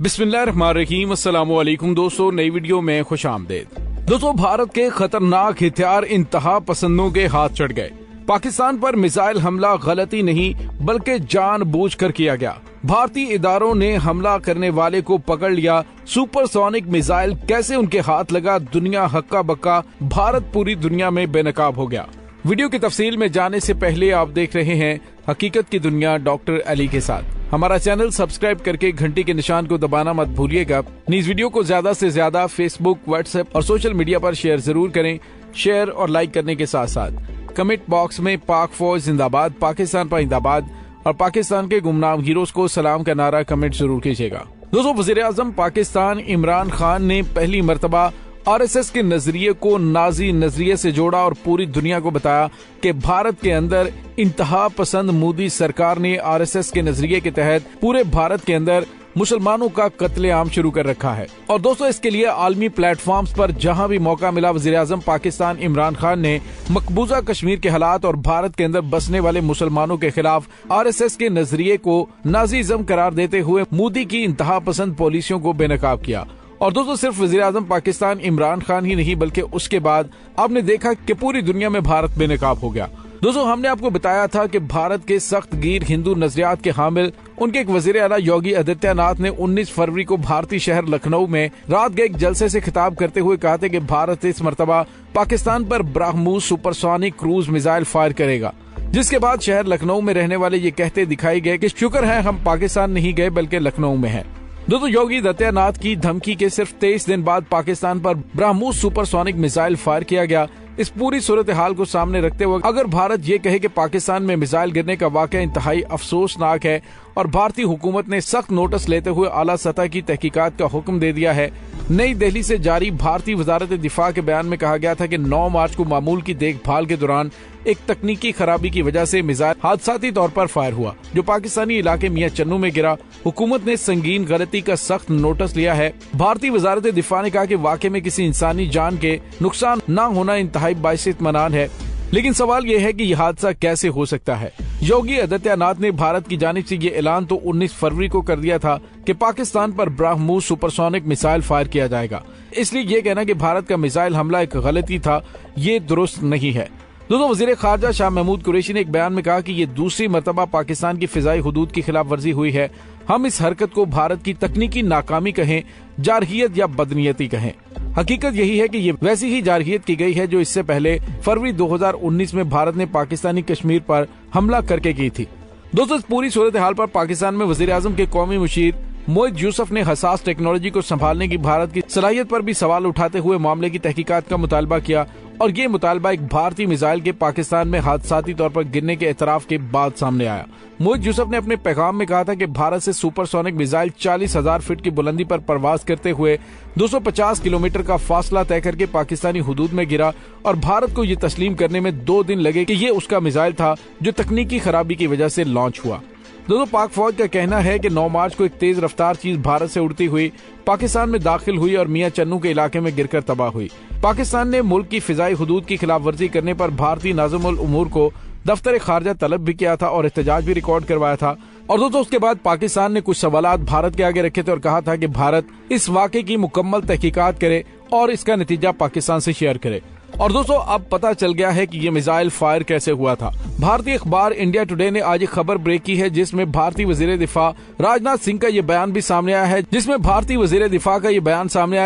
बिस्मिल्लाहिर्रहमानिर्रहीम, अस्सलामु अलैकुम दोस्तों, नई वीडियो में खुश आमदेद। दोस्तों, भारत के खतरनाक हथियार इंतहा पसंदों के हाथ चढ़ गए। पाकिस्तान पर मिसाइल हमला गलती नहीं बल्कि जानबूझकर किया गया। भारतीय इदारों ने हमला करने वाले को पकड़ लिया। सुपरसोनिक मिसाइल कैसे उनके हाथ लगा, दुनिया हक्का बक्का, भारत पूरी दुनिया में बेनकाब हो गया। वीडियो की तफसील में जाने से पहले आप देख रहे हैं हकीकत की दुनिया डॉक्टर अली के साथ। हमारा चैनल सब्सक्राइब करके घंटी के निशान को दबाना मत भूलिएगा। इस वीडियो को ज्यादा से ज्यादा फेसबुक, व्हाट्सएप और सोशल मीडिया पर शेयर जरूर करें। शेयर और लाइक करने के साथ साथ कमेंट बॉक्स में पाक फौज जिंदाबाद, पाकिस्तान पाइंदाबाद और पाकिस्तान के गुमनाम हीरोज को सलाम का नारा कमेंट जरूर कीजिएगा। दोस्तों, वज़ीर-ए-आज़म पाकिस्तान इमरान खान ने पहली मर्तबा आरएसएस के नजरिए को नाजी नजरिए से जोड़ा और पूरी दुनिया को बताया कि भारत के अंदर इंतहा पसंद मोदी सरकार ने आरएसएस के नजरिए के तहत पूरे भारत के अंदर मुसलमानों का कत्लेआम शुरू कर रखा है। और दोस्तों, इसके लिए आलमी प्लेटफॉर्म्स पर जहां भी मौका मिला, वज़ीर-ए-आज़म पाकिस्तान इमरान खान ने मकबूजा कश्मीर के हालात और भारत के अंदर बसने वाले मुसलमानों के खिलाफ आरएसएस के नजरिए को नाजीज़म करार देते हुए मोदी की इंतहा पसंद पॉलिसियों को बेनकाब किया। और दोस्तों, सिर्फ वज़ीर-ए-आज़म पाकिस्तान इमरान खान ही नहीं बल्कि उसके बाद आपने देखा कि पूरी दुनिया में भारत बेनकाब हो गया। दोस्तों, हमने आपको बताया था कि भारत के सख्त गिर हिंदू नजरियात के हामिल उनके एक वजीर आला योगी आदित्यनाथ ने 19 फरवरी को भारतीय शहर लखनऊ में रात के एक जलसे से खिताब करते हुए कहा था कि भारत इस मर्तबा पाकिस्तान पर BrahMos supersonic cruise missile fire करेगा। जिसके बाद शहर लखनऊ में रहने वाले ये कहते दिखाई गए कि शुक्र है हम पाकिस्तान नहीं गए बल्कि लखनऊ में हैं। दोस्तों, योगी आदित्यनाथ की धमकी के सिर्फ 23 दिन बाद पाकिस्तान पर ब्रह्मोस सुपरसोनिक मिसाइल फायर किया गया। इस पूरी सूरत हाल को सामने रखते हुए अगर भारत ये कहे कि पाकिस्तान में मिसाइल गिरने का वाकया इंतहाई अफसोसनाक है और भारतीय हुकूमत ने सख्त नोटिस लेते हुए आला सतह की तहकीकात का हुक्म दे दिया है। नई दिल्ली से जारी भारतीय वजारत दिफा के बयान में कहा गया था कि 9 मार्च को मामूल की देखभाल के दौरान एक तकनीकी खराबी की वजह से मिसाइल हादसाती तौर पर फायर हुआ जो पाकिस्तानी इलाके मियां चन्नू में गिरा। हुकूमत ने संगीन गलती का सख्त नोटिस लिया है। भारतीय वजारत दिफा ने कहा कि वाकई में किसी इंसानी जान के नुकसान न होना इंतहाई बाइस इत्मीनान है, लेकिन सवाल यह है कि यह हादसा कैसे हो सकता है। योगी आदित्यनाथ ने भारत की जानिब से ये ऐलान तो 19 फरवरी को कर दिया था कि पाकिस्तान पर ब्रह्मोस सुपरसोनिक मिसाइल फायर किया जाएगा, इसलिए ये कहना कि भारत का मिसाइल हमला एक गलती था, ये दुरुस्त नहीं है। दोस्तों, वजीर खारजा शाह महमूद कुरैशी ने एक बयान में कहा कि ये दूसरी मर्तबा पाकिस्तान की फिजाई हुदूद की खिलाफ वर्जी हुई है। हम इस हरकत को भारत की तकनीकी नाकामी कहें, जारहियत या बदनीयती कहें, हकीकत यही है कि ये वैसी ही जारहियत की गई है जो इससे पहले फरवरी 2019 में भारत ने पाकिस्तानी कश्मीर पर हमला करके की थी। दोस्तों, इस पूरी सूरत हाल पर पाकिस्तान में वज़ीर-ए-आज़म के कौमी मुशीर मोइद यूसुफ ने हसास टेक्नोलॉजी को संभालने की भारत की सलाहियत पर भी सवाल उठाते हुए मामले की तहकीकात का मुतालबा किया और ये मुतालबा एक भारतीय मिसाइल के पाकिस्तान में हादसाती तौर पर गिरने के एतराफ के बाद सामने आया। मोइद यूसुफ ने अपने पैगाम में कहा था कि भारत से सुपरसोनिक मिसाइल 40,000 फीट की बुलंदी पर परवाज करते हुए 250 किलोमीटर का फासला तय करके पाकिस्तानी हुदूद में गिरा और भारत को ये तस्लीम करने में 2 दिन लगे कि ये उसका मिसाइल था जो तकनीकी खराबी की वजह से लॉन्च हुआ। दोस्तों, पाक फौज का कहना है कि 9 मार्च को एक तेज रफ्तार चीज भारत से उड़ती हुई पाकिस्तान में दाखिल हुई और मियां चन्नू के इलाके में गिरकर तबाह हुई। पाकिस्तान ने मुल्क की फिजाई हुदूद की खिलाफ वर्जी करने पर भारतीय नाज़िमुल उमूर को दफ्तर खारजा तलब भी किया था और एहतजाज भी रिकॉर्ड करवाया था। और दोस्तों, उसके बाद पाकिस्तान ने कुछ सवालात भारत के आगे रखे थे और कहा था कि भारत इस वाक़े की मुकम्मल तहकीकात करे और इसका नतीजा पाकिस्तान से शेयर करे। और दोस्तों, अब पता चल गया है कि ये मिसाइल फायर कैसे हुआ था। भारतीय अखबार इंडिया टुडे ने आज एक खबर ब्रेक की है जिसमें भारतीय वजीर दिफा राजनाथ सिंह का ये बयान भी सामने आया है,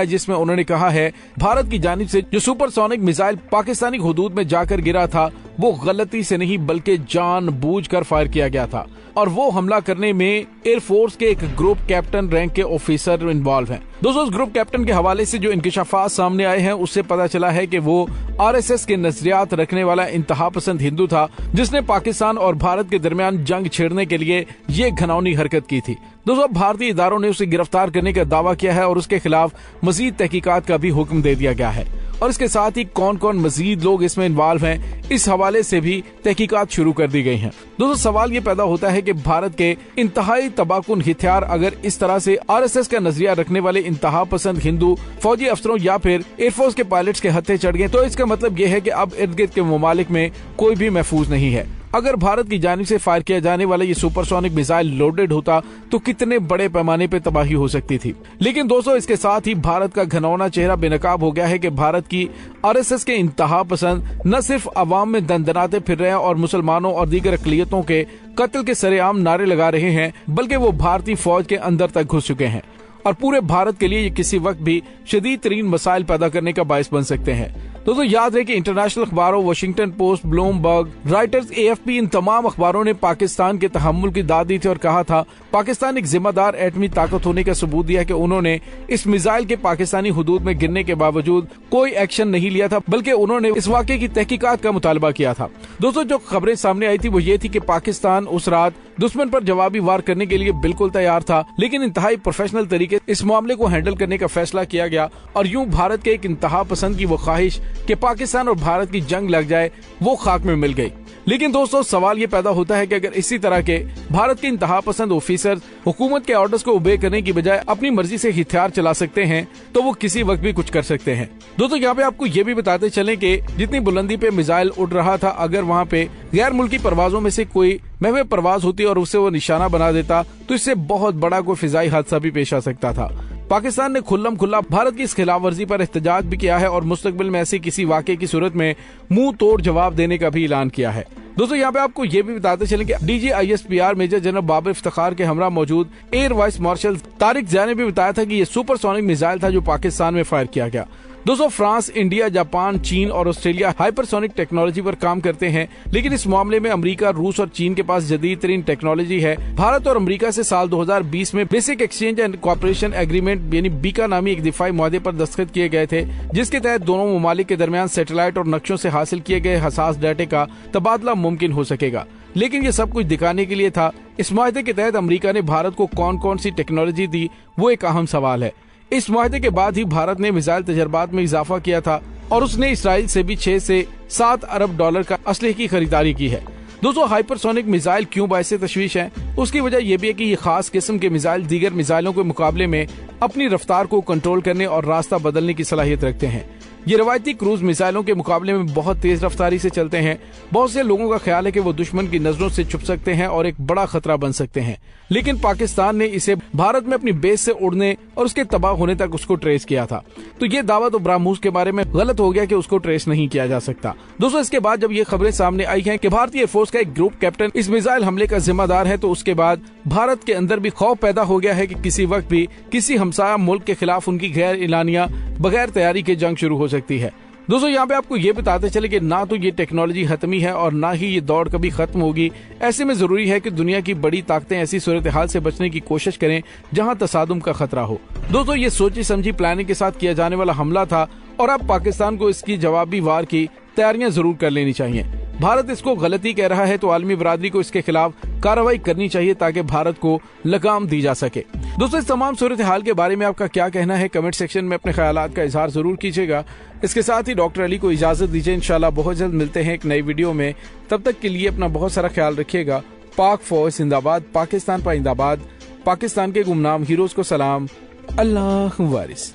जिसमें उन्होंने कहा है भारत की जानिब से जो सुपरसोनिक मिसाइल पाकिस्तानी हुदूद में जाकर गिरा था वो गलती से नहीं बल्कि जानबूझकर फायर किया गया था और वो हमला करने में एयरफोर्स के एक ग्रुप कैप्टन रैंक के ऑफिसर इन्वॉल्व हैं। दोस्तों, उस ग्रुप कैप्टन के हवाले से जो इंकिशाफात सामने आए हैं उससे पता चला है कि वो आरएसएस के नजरियात रखने वाला इंतहा पसंद हिंदू था जिसने पाकिस्तान और भारत के दरमियान जंग छेड़ने के लिए ये घिनौनी हरकत की थी। दोस्तों, भारतीय इदारों ने उसे गिरफ्तार करने का दावा किया है और उसके खिलाफ मजीद तहकीकात का भी हुक्म दे दिया गया है और इसके साथ ही कौन कौन मजीद लोग इसमें इन्वॉल्व हैं इस हवाले से भी तहकीकात शुरू कर दी गई हैं। दोस्तों, सवाल ये पैदा होता है कि भारत के इंतहाई तबाहकुन हथियार अगर इस तरह से आरएसएस का नजरिया रखने वाले इंतहा पसंद हिंदू फौजी अफसरों या फिर एयरफोर्स के पायलट्स के हत्थे चढ़ गए तो इसका मतलब ये है कि अब इर्द गिर्द के ममालिक में कोई भी महफूज नहीं है। अगर भारत की जानिब से फायर किया जाने वाला ये सुपरसोनिक मिसाइल लोडेड होता तो कितने बड़े पैमाने पे तबाही हो सकती थी। लेकिन दोस्तों, इसके साथ ही भारत का घनौना चेहरा बेनकाब हो गया है कि भारत की आरएसएस के इंतहा पसंद न सिर्फ अवाम में दंदनाते फिर रहे हैं और मुसलमानों और दीगर अक़लियतों के कत्ल के सरेआम नारे लगा रहे हैं, बल्कि वो भारतीय फौज के अंदर तक घुस चुके हैं और पूरे भारत के लिए ये किसी वक्त भी शदीद तरीन मसाइल पैदा करने का बायस बन सकते हैं। दोस्तों, याद रहे कि इंटरनेशनल अखबारों Washington post, Bloomberg, writers, AFP इन तमाम अखबारों ने पाकिस्तान के तहम्मुल की दाद दी थी और कहा था पाकिस्तान एक जिम्मेदार एटमी ताकत होने का सबूत दिया कि उन्होंने इस मिसाइल के पाकिस्तानी हुदूद में गिरने के बावजूद कोई एक्शन नहीं लिया था, बल्कि उन्होंने इस वाक़े की तहकीकात का मुतालबा किया था। दोस्तों, जो खबरें सामने आई थी वो ये थी कि पाकिस्तान उस रात दुश्मन पर जवाबी वार करने के लिए बिल्कुल तैयार था, लेकिन इंतहाई प्रोफेशनल तरीके इस मामले को हैंडल करने का फैसला किया गया और यूं भारत के एक इंतहा पसंद की वो ख्वाहिश कि पाकिस्तान और भारत की जंग लग जाए वो खाक में मिल गई। लेकिन दोस्तों, सवाल ये पैदा होता है कि अगर इसी तरह के भारत के इंतहा पसंद ऑफिसर हुकूमत के ऑर्डर्स को ओबे करने की बजाय अपनी मर्जी से हथियार चला सकते हैं तो वो किसी वक्त भी कुछ कर सकते हैं। दोस्तों, यहाँ पे आपको ये भी बताते चलें कि जितनी बुलंदी पे मिसाइल उड़ रहा था, अगर वहाँ पे गैर मुल्की परवाजों में से कोई महवे परवाज होती और उसे वो निशाना बना देता तो इससे बहुत बड़ा कोई फिजाई हादसा भी पेश आ सकता था। पाकिस्तान ने खुल्लम खुल्ला भारत की इस खिलाफ वर्जी पर एहतजाज भी किया है और मुस्तकबिल में ऐसी किसी वाक़े की सूरत में मुंह तोड़ जवाब देने का भी ऐलान किया है। दोस्तों, यहाँ पे आपको ये भी बताते चलें कि DG ISPR major general Babar Iftikhar के हमरा मौजूद air vice marshal Tariq Zia ने भी बताया था कि ये सुपरसोनिक मिसाइल था जो पाकिस्तान में फायर किया गया। दोस्तों, फ्रांस, इंडिया, जापान, चीन और ऑस्ट्रेलिया हाइपरसोनिक टेक्नोलॉजी पर काम करते हैं, लेकिन इस मामले में अमेरिका, रूस और चीन के पास जदीद तरीन टेक्नोलॉजी है। भारत और अमेरिका से साल 2020 में basic exchange and cooperation agreement यानी बीका नामी एक दिफाई मुआहदे पर दस्तखत किए गए थे, जिसके तहत दोनों ममालिक के दरमियान सैटेलाइट और नक्शों से हासिल किए गए हसास डाटे का तबादला मुमकिन हो सकेगा। लेकिन ये सब कुछ दिखाने के लिए था। इस मुआहदे के तहत अमेरिका ने भारत को कौन कौन सी टेक्नोलॉजी दी, वो एक अहम सवाल है। इस मुआहदे के बाद ही भारत ने मिसाइल तजर्बात में इजाफा किया था और उसने इसराइल से भी 6 से 7 अरब डॉलर का असलहे की खरीदारी की है। दोस्तों, हाइपरसोनिक मिसाइल क्यों बायस तशवीश है? उसकी वजह यह भी है कि ये खास किस्म के मिसाइल दीगर मिसाइलों के मुकाबले में अपनी रफ्तार को कंट्रोल करने और रास्ता बदलने की सलाहियत रखते हैं। ये रवायती क्रूज मिसाइलों के मुकाबले में बहुत तेज रफ्तारी से चलते हैं। बहुत से लोगों का ख्याल है कि वो दुश्मन की नजरों से छुप सकते हैं और एक बड़ा खतरा बन सकते हैं, लेकिन पाकिस्तान ने इसे भारत में अपनी बेस से उड़ने और उसके तबाह होने तक उसको ट्रेस किया था। तो ये दावा तो ब्रह्मोस के बारे में गलत हो गया कि उसको ट्रेस नहीं किया जा सकता। दोस्तों, इसके बाद जब ये खबरें सामने आई हैं कि भारतीय एयरफोर्स का एक ग्रुप कैप्टन इस मिसाइल हमले का जिम्मेदार है, तो उसके बाद भारत के अंदर भी खौफ पैदा हो गया है कि किसी वक्त भी किसी हमसाया मुल्क के खिलाफ उनकी गैर एलानिया बगैर तैयारी के जंग शुरू हो सकती है। दोस्तों, यहाँ पे आपको ये बताते चले कि ना तो ये टेक्नोलॉजी खत्मी है और ना ही ये दौड़ कभी खत्म होगी। ऐसे में जरूरी है कि दुनिया की बड़ी ताकतें ऐसी सूरत हाल से बचने की कोशिश करें जहाँ तसादुम का खतरा हो। दोस्तों, ये सोची समझी प्लानिंग के साथ किया जाने वाला हमला था और अब पाकिस्तान को इसकी जवाबी वार की तैयारियां जरूर कर लेनी चाहिए। भारत इसको गलती कह रहा है तो आलमी बरादरी को इसके खिलाफ कार्रवाई करनी चाहिए ताकि भारत को लगाम दी जा सके। दोस्तों, इस तमाम सूरत हाल के बारे में आपका क्या कहना है? कमेंट सेक्शन में अपने ख्यालात का इजहार जरूर कीजिएगा। इसके साथ ही डॉक्टर अली को इजाजत दीजिए। इंशाल्लाह बहुत जल्द मिलते हैं एक नई वीडियो में। तब तक के लिए अपना बहुत सारा ख्याल रखिएगा। पाक फौज जिंदाबाद, पाकिस्तान पाइंदाबाद, पाकिस्तान के गुमनाम हीरोज को सलाम। अल्लाह वारिस।